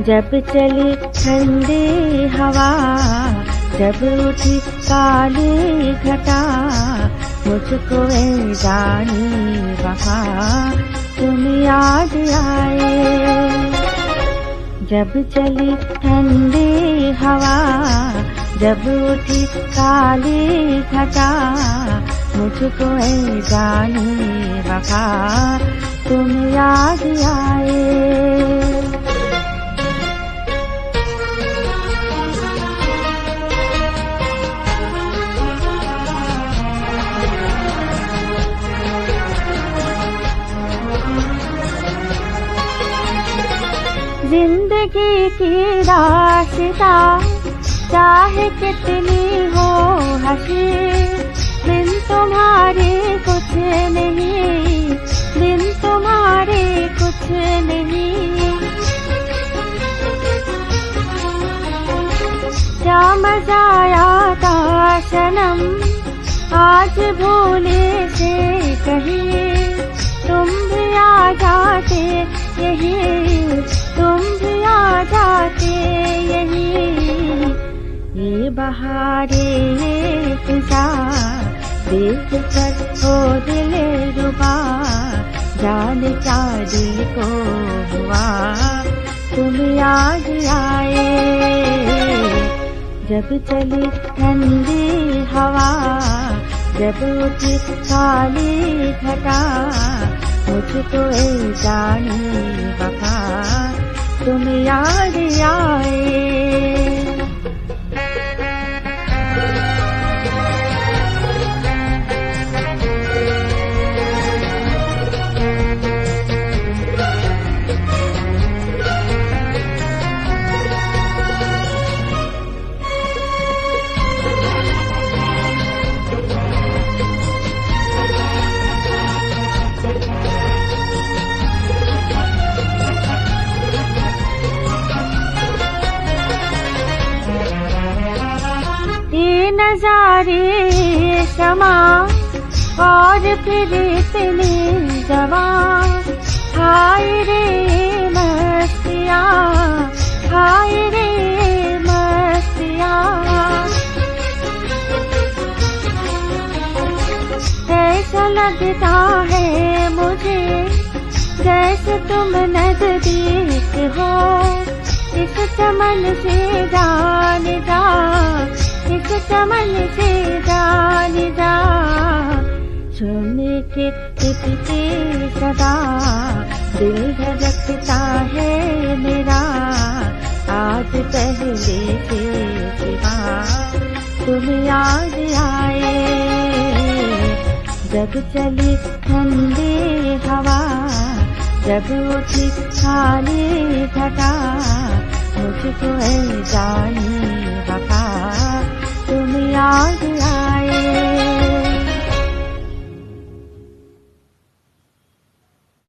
जब चली ठंडी हवा, जब उठी काली घटा, मुझको ए जानी वफा तुम याद आए। जब चली ठंडी हवा, जब उठी काली घटा, मुझको ए जानी वफा तुम याद आए। जिंदगी की रास्ता चाहे कितनी हो हंसी, बिन तुम्हारे कुछ नहीं, बिन तुम्हारे कुछ नहीं। क्या मजा आता सनम आज भूले से कहीं, तुम भी आ जाते यही, तुम भी आ जाते यही। ये बहारे फिजा देख कर हो दिल रुबा, जान क्या दिल को हुआ तुम याद आए। जब चली ठंडी हवा, जब उठी काली घटा, मुझको ए जानी वफा तुम याद आए। नजारे समा और फिर इतने जवां, हाय रे मस्तियाँ, हाय रे मस्तियाँ। ऐसा लगता है मुझे जैसे तुम नजदीक हो, इस चमन से जान जा, इस चमन से जान जा। सुन के तुझसे सदा दिल धड़कता है मेरा, आज पहले से सिवा तुम याद आए। जब चली ठंडी हवा, जब उठी काली घटा, मुझको ए जानी वफा तुम याद आए।